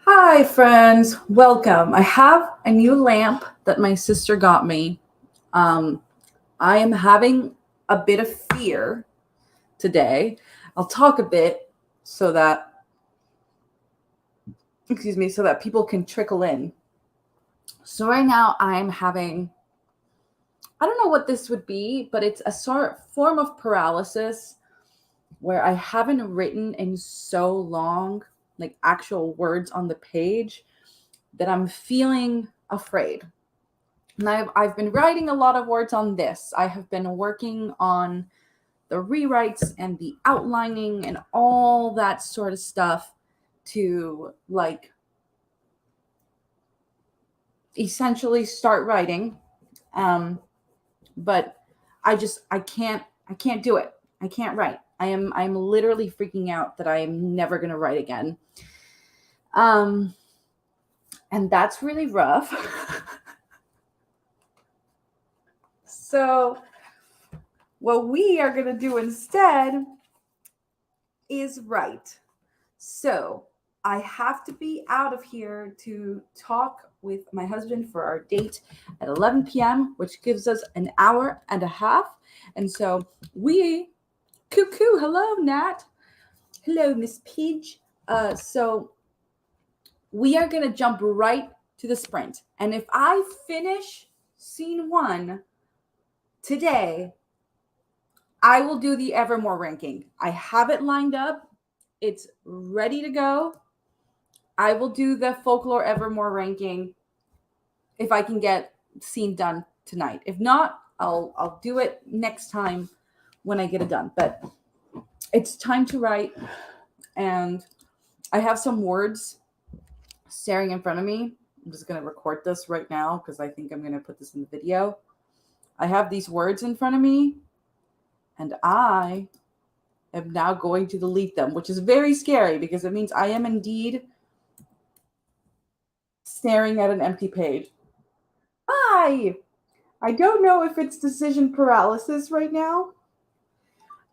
Hi, friends. Welcome. I have a new lamp that my sister got me. Um, I am having a bit of fear today. I'll talk a bit so that, so that people can trickle in. So, right now, I'm having, I don't know what this would be, but it's a form of paralysis where I haven't written in so long, like actual words on the page, that I'm feeling afraid. And I've been writing a lot of words on this. I have been working on the rewrites and the outlining and all that sort of stuff to like essentially start writing. But I can't do it. I can't write. I'm literally freaking out that I am never gonna write again. Um and that's really rough. So what we are gonna do instead is write. So I have to be out of here to talk with my husband for our date at 11 p.m., which gives us an hour and a half. And so cuckoo, hello, Nat. Hello, Miss Pidge. So we are going to jump right to the sprint. And if I finish scene one today, I will do the Evermore ranking. I have it lined up, it's ready to go. I will do the Folklore Evermore ranking if I can get scene done tonight. If not, I'll do it next time when I get it done. But it's time to write, and I have some words staring in front of me. I'm just gonna record this right now because I think I'm gonna put this in the video. I have these words in front of me, and I am now going to delete them, which is very scary because it means I am indeed staring at an empty page. Hi! I don't know if it's decision paralysis right now.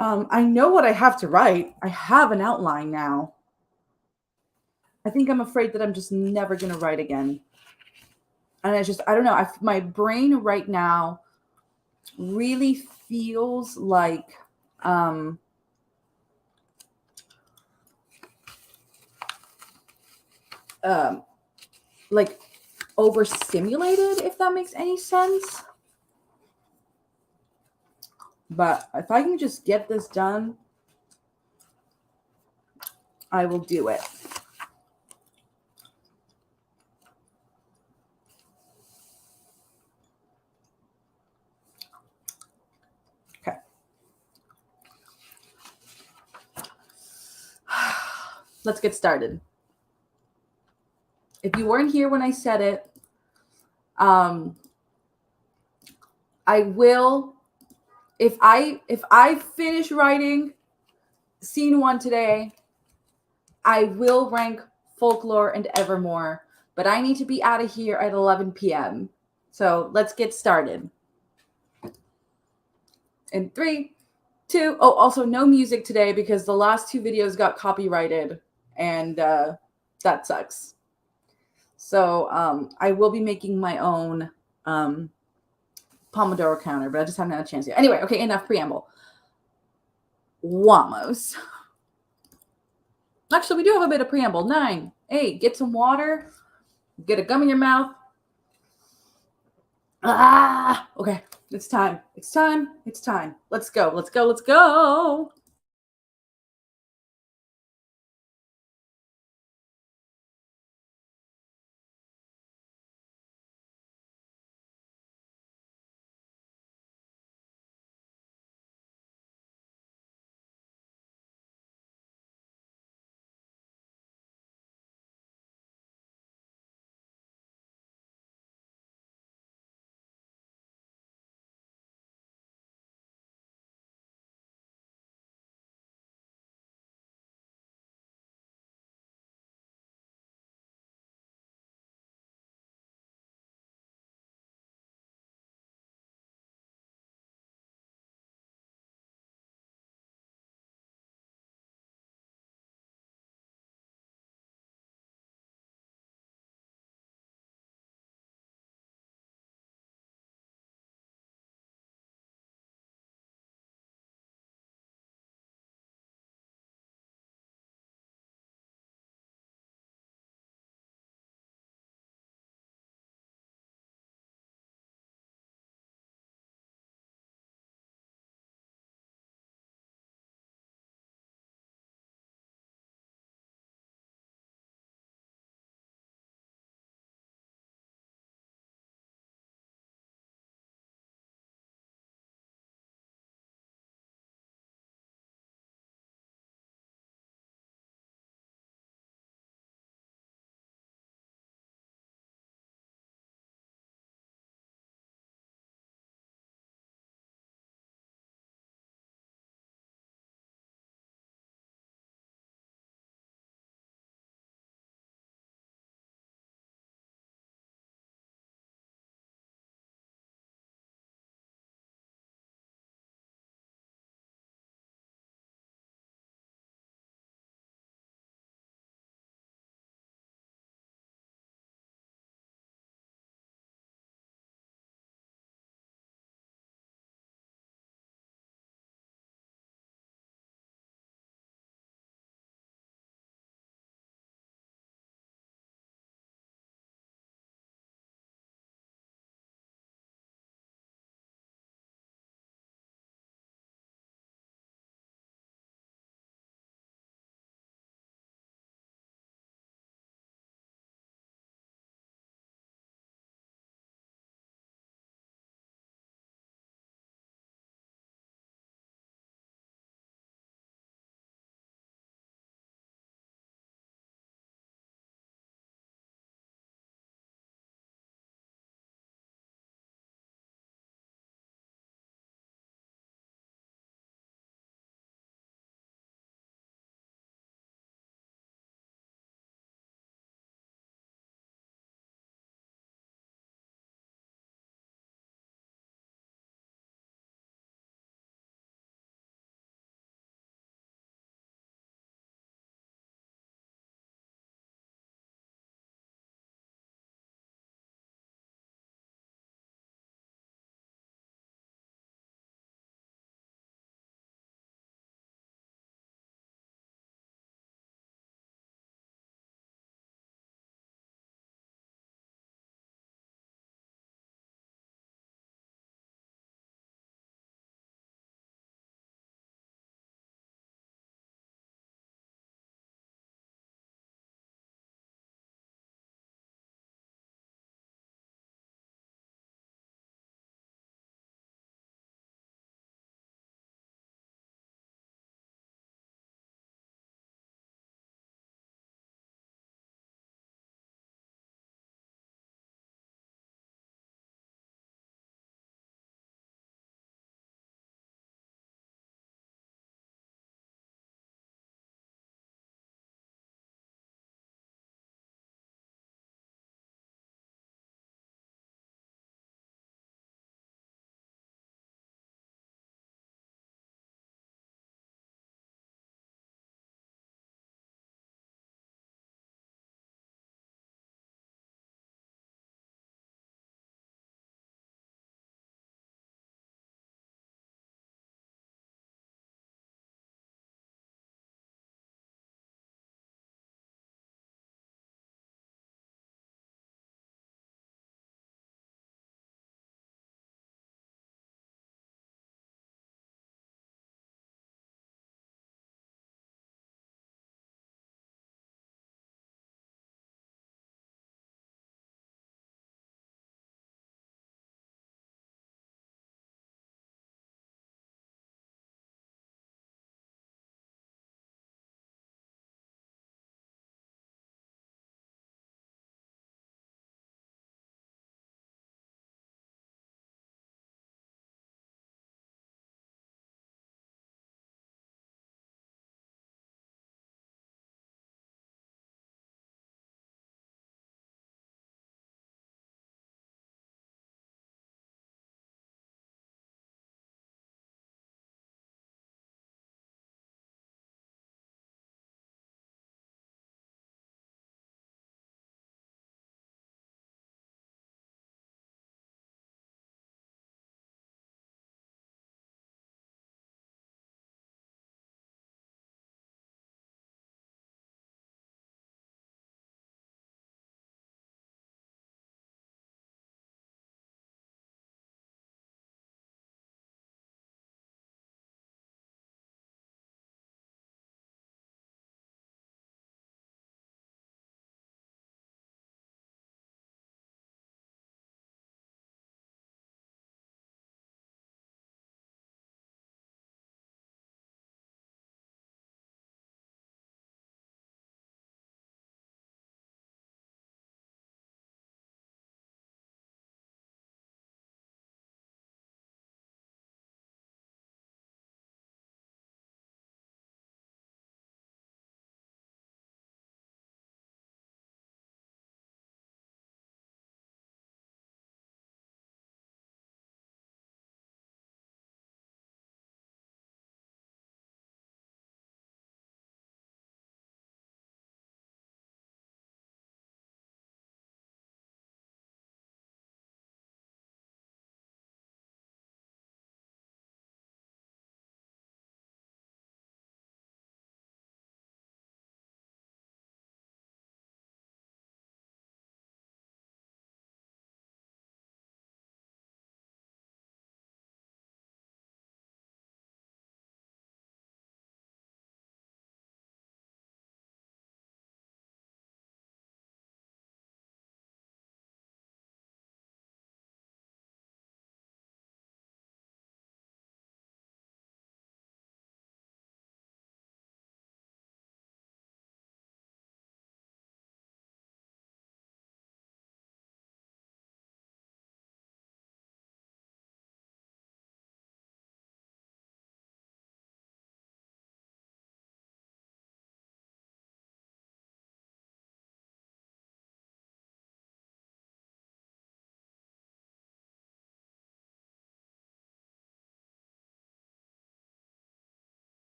I know what I have to write. I have an outline now. I think I'm afraid that I'm just never going to write again. And I don't know. My brain right now really feels um, um, like overstimulated, if that makes any sense. But if I can just get this done, I will do it. Okay. Let's get started. If you weren't here when I said it, I will if I finish writing scene one today, I will rank Folklore and Evermore, but I need to be out of here at 11 p.m. So let's get started. In 3, 2, oh, also no music today because the last two videos got copyrighted, and that sucks. So I will be making my own Pomodoro counter, but I just haven't had a chance yet. Anyway, okay, enough preamble. Wamos. Actually, we do have a bit of preamble. 9, 8, get some water, get a gum in your mouth. Okay, it's time. It's time. It's time. Let's go. Let's go. Let's go.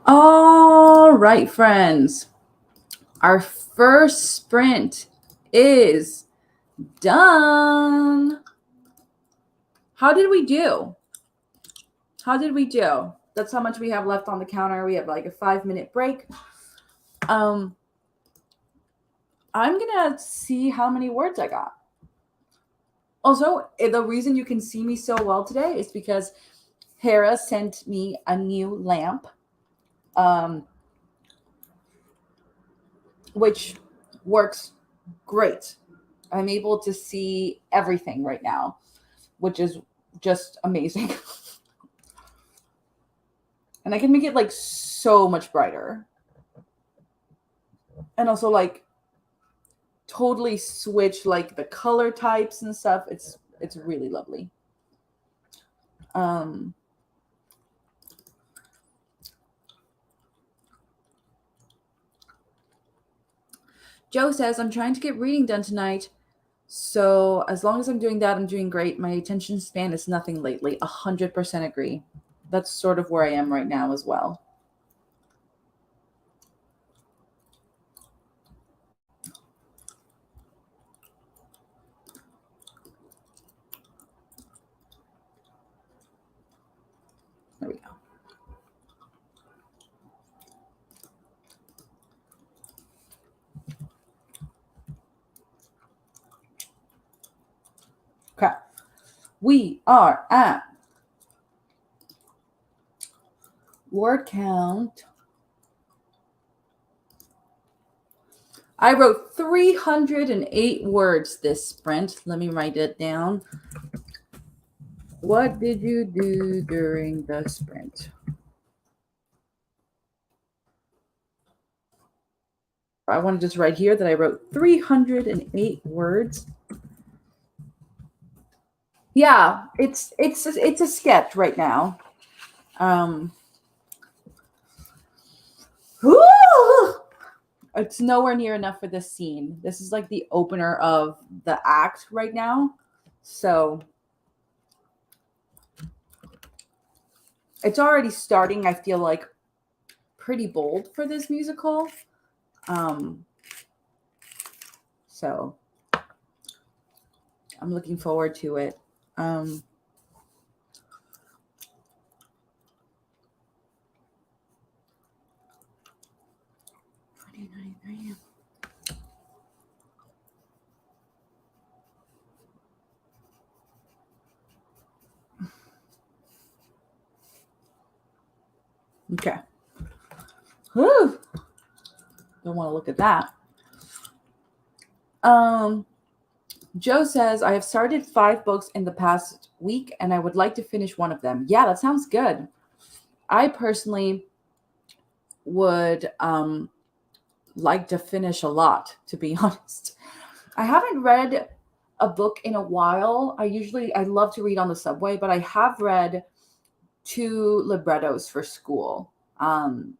All right, friends. Our first sprint is done. How did we do? How did we do? That's how much we have left on the counter. We have like a 5-minute break. I'm gonna see how many words I got. Also, the reason you can see me so well today is because Hera sent me a new lamp, which works great. I'm able to see everything right now, which is just amazing. And I can make it like so much brighter. And also like totally switch like the color types and stuff. It's really lovely. Joe says, I'm trying to get reading done tonight. So as long as I'm doing that, I'm doing great. My attention span is nothing lately. 100% agree. That's sort of where I am right now as well. There we go. Okay. We are at word count. I wrote 308 words this sprint. Let me write it down. What did you do during the sprint? I want to just write here that I wrote 308 words. Yeah, it's a sketch right now. It's nowhere near enough for this scene. This is like the opener of the act right now. So it's already starting, I feel like, pretty bold for this musical. So I'm looking forward to it. Okay. Whew. Don't want to look at that. Joe says, I have started 5 books in the past week and I would like to finish one of them. Yeah, that sounds good. I personally would like to finish a lot, to be honest. I haven't read a book in a while. I love to read on the subway, but I have read 2 librettos for school. I've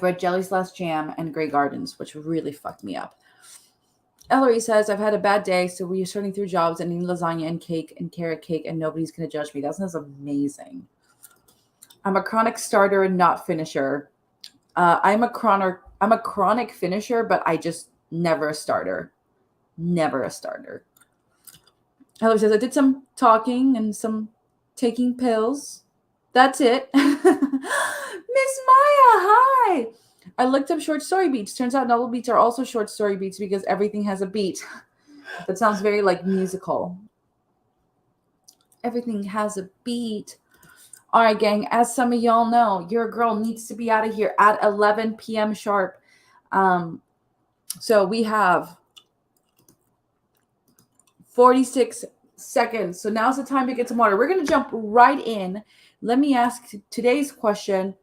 read Jelly's Last Jam and Grey Gardens, which really fucked me up. Ellery says, I've had a bad day, so we're sorting through jobs and eating lasagna and cake and carrot cake, and nobody's going to judge me. That sounds amazing. I'm a chronic starter and not finisher. I'm a chronic finisher, but I just never a starter. Never a starter. Ellery says, I did some talking and some taking pills. That's it. Miss Maya, hi. I looked up short story beats. Turns out novel beats are also short story beats because everything has a beat. That sounds very like musical. Everything has a beat. All right, gang. As some of y'all know, your girl needs to be out of here at 11 p.m. sharp. So we have 46 seconds. So now's the time to get some water. We're going to jump right in. Let me ask today's question.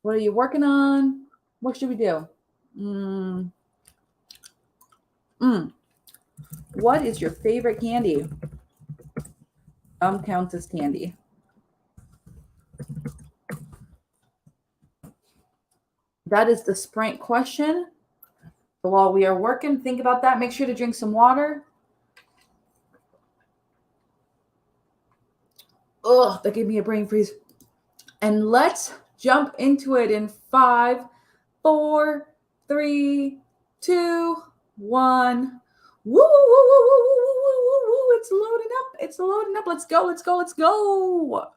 What are you working on? What should we do? What is your favorite candy? Counts as candy. That is the sprint question. So while we are working, think about that. Make sure to drink some water. ugh, that gave me a brain freeze. And let's jump into it in 5, 4, 3, 2, 1. Woo, woo, woo, woo, woo, woo, woo, woo, woo. It's loading up. It's loading up. Let's go. Let's go. Let's go.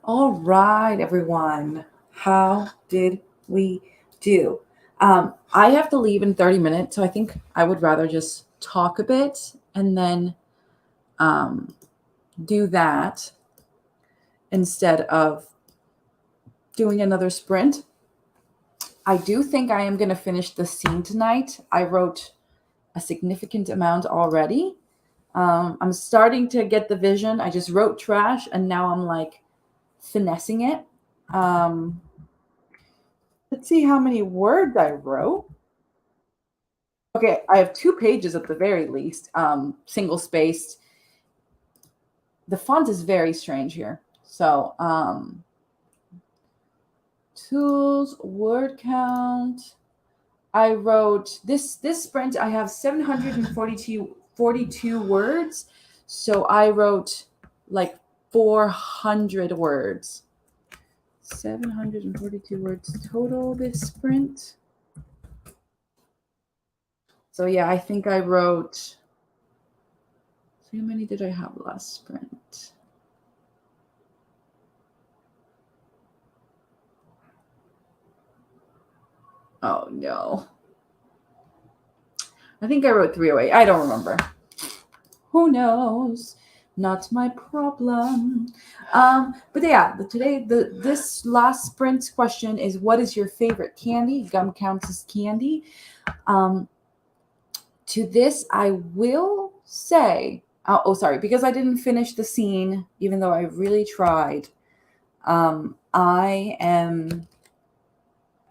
All right, everyone. How did we do? I have to leave in 30 minutes, so I think I would rather just talk a bit and then um, do that instead of doing another sprint. I do think I am going to finish the scene tonight. I wrote a significant amount already. I'm starting to get the vision. I just wrote trash and now I'm like finessing it. Um, let's see how many words I wrote. Okay, I have 2 pages at the very least, single spaced. The font is very strange here. So, tools, word count. I wrote this sprint. I have 742 words. So I wrote like 400 words. 742 words total this sprint. So yeah, I think I wrote. How many did I have last sprint? Oh no. I think I wrote 308. I don't remember. Who knows? Not my problem. But yeah, this last sprint question is, what is your favorite candy? Gum counts as candy. To this, I will say, sorry, because I didn't finish the scene, even though I really tried. I am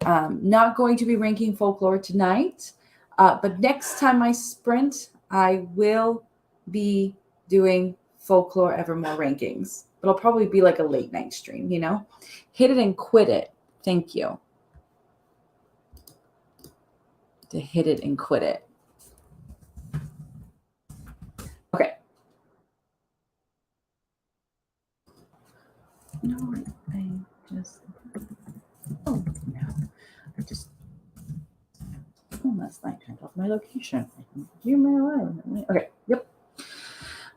not going to be ranking folklore tonight, but next time I sprint, I will be doing folklore Evermore rankings. But it'll probably be like a late night stream, you know? Hit it and quit it. Thank you. To hit it and quit it. Okay. No, I just. Oh, no. I just. Last night turned off my location. Okay. Yep.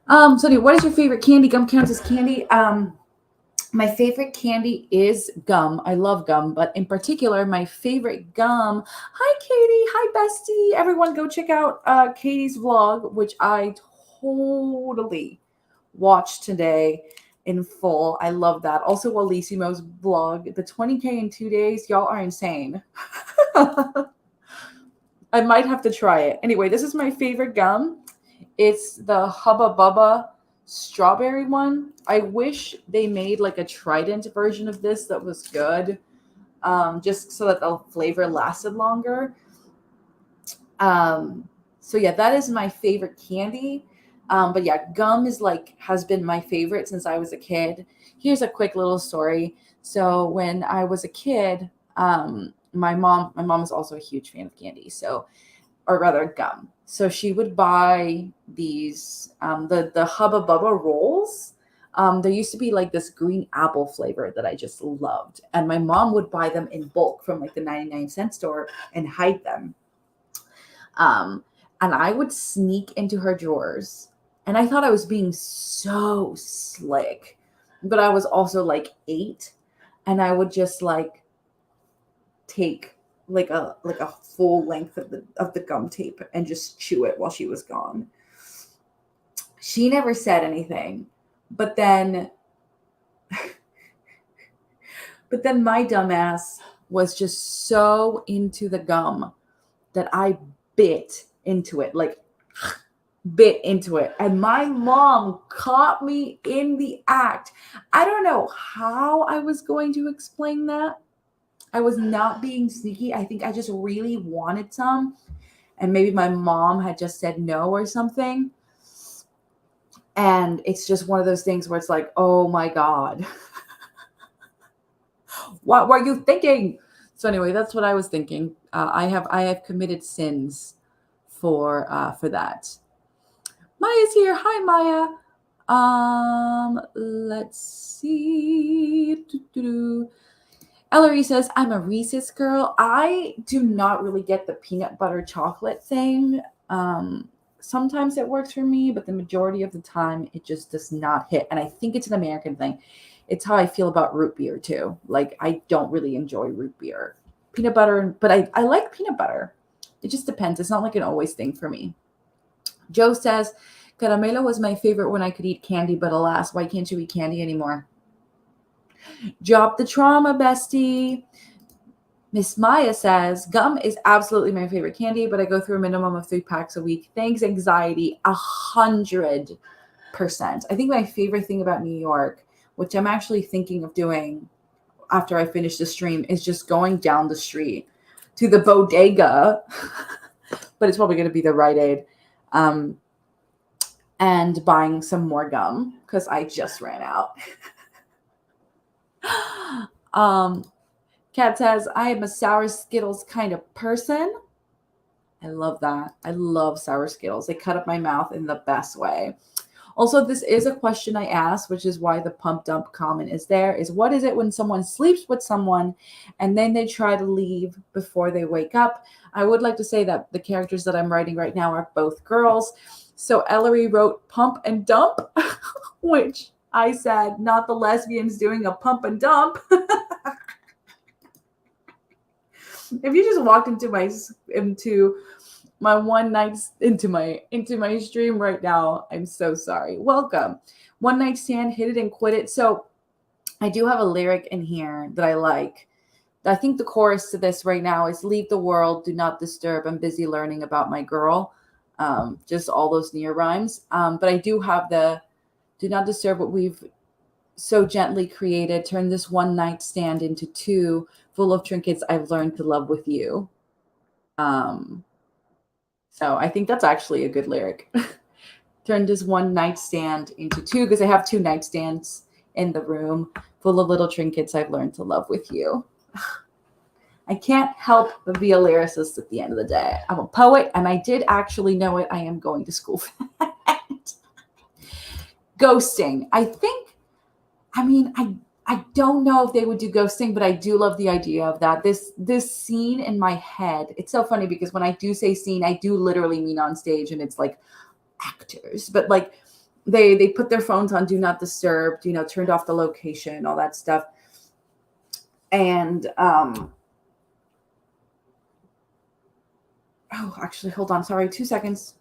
So anyway, what is your favorite candy? Gum counts as candy. My favorite candy is gum. I love gum, but in particular, my favorite gum. Hi, Katie. Hi, bestie. Everyone, go check out Katie's vlog, which I totally watched today in full. I love that. Also, Walissimo's vlog, the 20K in 2 days. Y'all are insane. I might have to try it. Anyway, this is my favorite gum. It's the Hubba Bubba strawberry one. I wish they made like a Trident version of this that was good, just so that the flavor lasted longer. So yeah, that is my favorite candy. But yeah, gum is has been my favorite since I was a kid. Here's a quick little story. So when I was a kid, my mom is also a huge fan of candy. So, or rather gum. So she would buy these the Hubba Bubba rolls. There used to be like this green apple flavor that I just loved, and my mom would buy them in bulk from like the 99-cent store and hide them. And I would sneak into her drawers, and I thought I was being so slick, but I was also like 8, and I would just like take like a full length of the gum tape and just chew it while she was gone. She never said anything, but then my dumbass was just so into the gum that I bit into it, and my mom caught me in the act. I don't know how I was going to explain that. I was not being sneaky. I think I just really wanted some. And maybe my mom had just said no or something. And it's just one of those things where it's like, oh my God. What were you thinking? So anyway, that's what I was thinking. I have committed sins for that. Maya's here. Hi, Maya. Let's see. Ellery says, I'm a Reese's girl. I do not really get the peanut butter chocolate thing. Sometimes it works for me, but the majority of the time it just does not hit. And I think it's an American thing. It's how I feel about root beer too. Like I don't really enjoy root beer. Peanut butter, but I like peanut butter. It just depends. It's not like an always thing for me. Joe says, Caramelo was my favorite when I could eat candy, but alas, why can't you eat candy anymore? Drop the trauma, bestie. Miss Maya says, gum is absolutely my favorite candy, but I go through a minimum of 3 packs a week. Thanks, anxiety, 100%. I think my favorite thing about New York, which I'm actually thinking of doing after I finish the stream, is just going down the street to the bodega, but it's probably going to be the Rite Aid, and buying some more gum because I just ran out. Kat says, I am a sour Skittles kind of person. I love that. I love sour Skittles. They cut up my mouth in the best way. Also, this is a question I asked, which is why the pump dump comment is there, is what is it when someone sleeps with someone and then they try to leave before they wake up? I would like to say that the characters that I'm writing right now are both girls. So Ellery wrote pump and dump, which I said, not the lesbians doing a pump and dump. If you just walked into my one night into my stream right now, I'm so sorry. Welcome. One night stand, hit it and quit it. So I do have a lyric in here that I like. I think the chorus to this right now is leave the world, do not disturb. I'm busy learning about my girl. Just all those near rhymes. But I do have the do not disturb what we've so gently created. Turn this one night stand into 2 full of trinkets I've learned to love with you. So I think that's actually a good lyric. Turn this one nightstand into 2 because I have 2 nightstands in the room full of little trinkets I've learned to love with you. I can't help but be a lyricist at the end of the day. I'm a poet, and I did actually know it. I am going to school for that. Ghosting. I don't know if they would do ghosting, but I do love the idea of that. This scene in my head, it's so funny because when I do say scene, I do literally mean on stage, and it's like actors, but like they put their phones on do not disturb, turned off the location, all that stuff. And oh, actually, hold on, sorry, 2 seconds.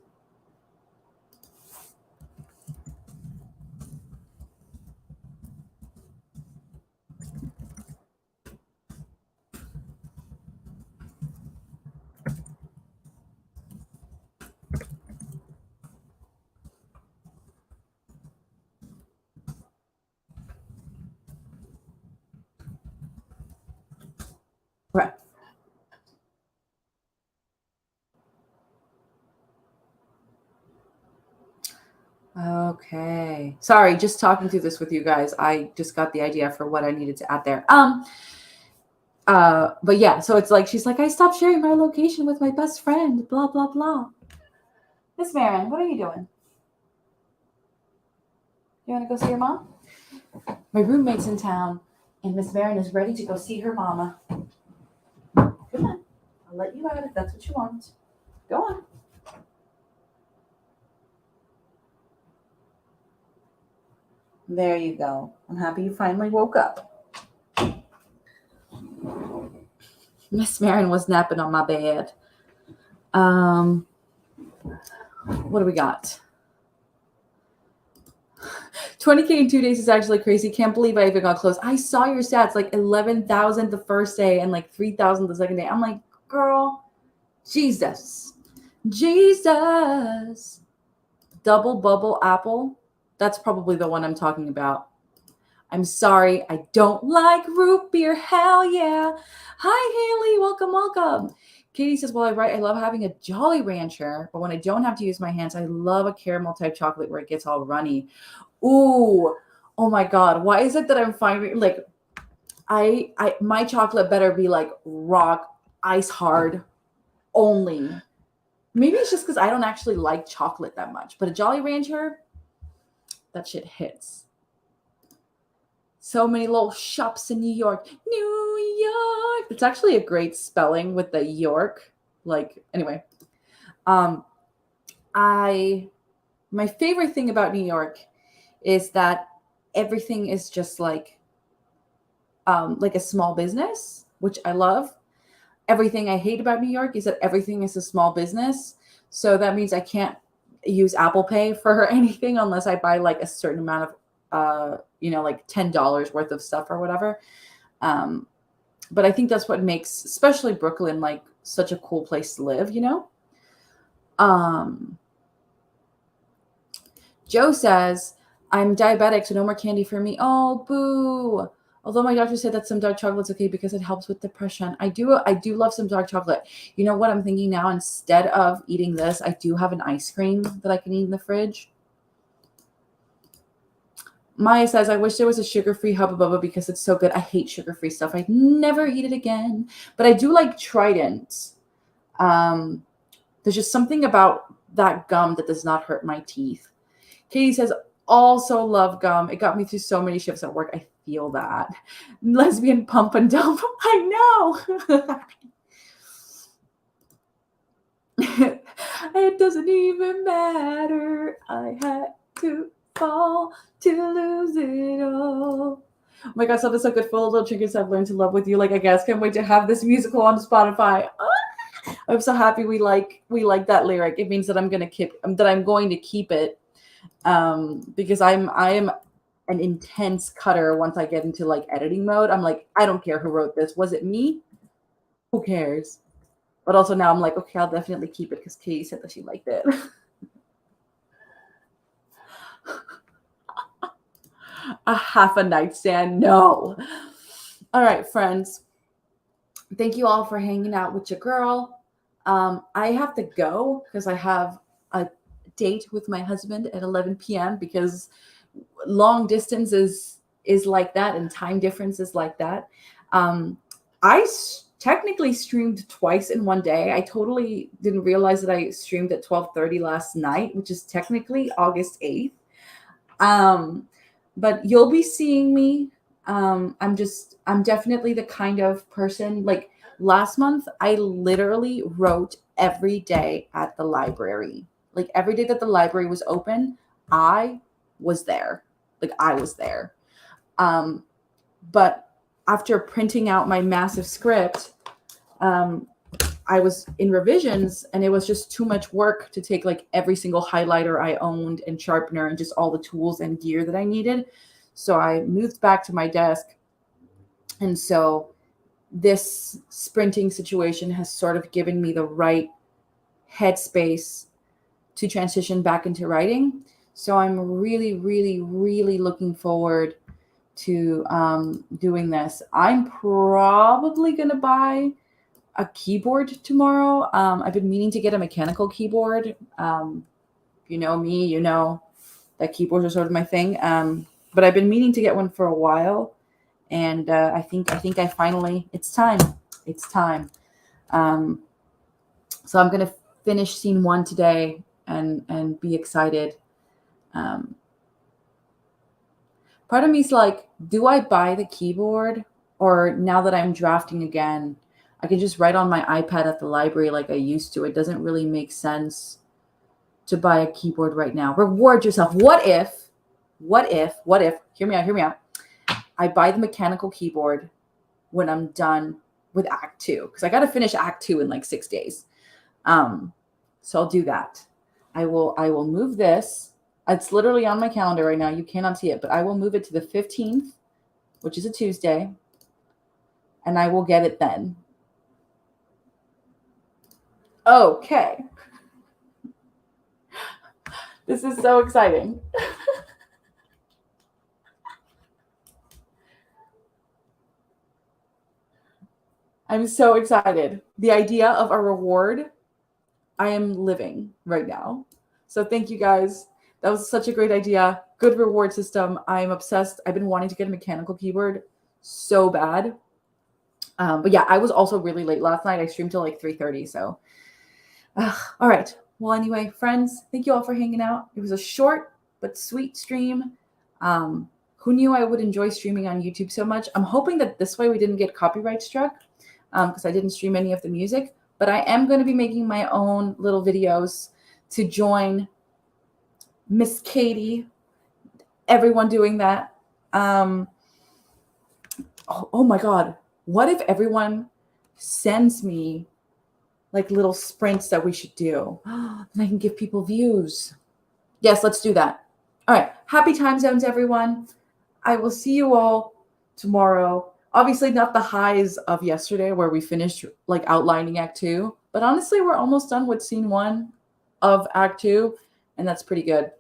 Right. Okay. Sorry, just talking through this with you guys. I just got the idea for what I needed to add there. But yeah, so it's like she's like, I stopped sharing my location with my best friend, blah, blah, blah. Miss Marin, what are you doing? You want to go see your mom? My roommate's in town, and Miss Marin is ready to go see her mama. Come on. I'll let you out if that's what you want. Go on. There you go. I'm happy you finally woke up. Miss Marin was napping on my bed. What do we got? 20K in 2 days is actually crazy. Can't believe I even got close. I saw your stats, like 11,000 the first day and like 3,000 the second day. I'm like, girl, Jesus. Double bubble apple. That's probably the one I'm talking about. I'm sorry, I don't like root beer. Hell yeah. Hi, Haley. Welcome. Katie says, well, I write, I love having a Jolly Rancher, but when I don't have to use my hands, I love a caramel type chocolate where it gets all runny. Ooh, oh my God. Why is it that I'm finding like my chocolate better be like rock ice hard only. Maybe it's just because I don't actually like chocolate that much, but a Jolly Rancher, that shit hits. So many little shops in New York. New York. It's actually a great spelling with the York. Like, anyway. My favorite thing about New York is that everything is just like a small business, which I love. Everything I hate about New York is that everything is a small business. So that means I can't use Apple Pay for anything unless I buy like a certain amount of, like $10 worth of stuff or whatever. But I think that's what makes, especially Brooklyn, like such a cool place to live, Joe says, I'm diabetic, so no more candy for me. Oh, boo. Although my doctor said that some dark chocolate's okay because it helps with depression. I do love some dark chocolate. You know what I'm thinking now? Instead of eating this, I do have an ice cream that I can eat in the fridge. Maya says, I wish there was a sugar-free Hubba Bubba because it's so good. I hate sugar-free stuff. I'd never eat it again. But I do like Trident. There's just something about that gum that does not hurt my teeth. Katie says, also love gum. It got me through so many shifts at work. I feel that. Lesbian pump and dump. I know. It doesn't even matter. I had to fall to lose it all. Oh my God, something so good. Full of little trinkets I've learned to love with you. Like, I guess can't wait to have this musical on Spotify. I'm so happy we like that lyric. It means that I'm going to keep it. Because I am an intense cutter once I get into like editing mode. I'm like, I don't care who wrote this. Was it me? Who cares? But also now I'm like, okay, I'll definitely keep it because Katie said that she liked it. A half a nightstand? No. All right, friends. Thank you all for hanging out with your girl. I have to go because I have a date with my husband at 11 p.m. because long distance is like that and time difference is like that. I technically streamed twice in one day. I totally didn't realize that I streamed at 12:30 last night, which is technically August 8th. But you'll be seeing me. I'm definitely the kind of person, like last month, I literally wrote every day at the library. Like every day that the library was open, I was there. Like I was there. But after printing out my massive script, I was in revisions and it was just too much work to take like every single highlighter I owned and sharpener and just all the tools and gear that I needed. So I moved back to my desk. And so this sprinting situation has sort of given me the right headspace to transition back into writing. So I'm really, really, really looking forward to doing this. I'm probably going to buy a keyboard tomorrow. I've been meaning to get a mechanical keyboard. You know me, you know that keyboards are sort of my thing. But I've been meaning to get one for a while. And I think I finally, it's time. It's time. So I'm going to finish scene 1 today and be excited. Part of me is like, do I buy the keyboard? Or now that I'm drafting again, I can just write on my iPad at the library like I used to. It doesn't really make sense to buy a keyboard right now. Reward yourself. What if, hear me out. I buy the mechanical keyboard when I'm done with Act 2. Because I got to finish Act 2 in like 6 days. So I'll do that. I will move this. It's literally on my calendar right now. You cannot see it, but I will move it to the 15th, which is a Tuesday. And I will get it then. Okay. This is so exciting. I'm so excited. The idea of a reward, I am living right now. So thank you guys. That was such a great idea. Good reward system. I'm obsessed. I've been wanting to get a mechanical keyboard so bad. But yeah, I was also really late last night. I streamed till like 3:30. So, all right. Well, anyway, friends, thank you all for hanging out. It was a short but sweet stream. Who knew I would enjoy streaming on YouTube so much? I'm hoping that this way we didn't get copyright struck because I didn't stream any of the music. But I am going to be making my own little videos to join Miss Katie. Everyone doing that. Oh my God. What if everyone sends me like little sprints that we should do? And I can give people views. Yes, let's do that. All right. Happy time zones, everyone. I will see you all tomorrow. Obviously, not the highs of yesterday where we finished like outlining Act 2, but honestly, we're almost done with Scene 1 of Act 2, and that's pretty good.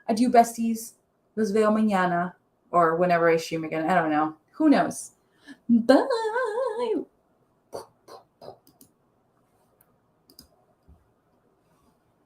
Adieu, besties. Los veo mañana, or whenever I stream again. I don't know. Who knows? Bye.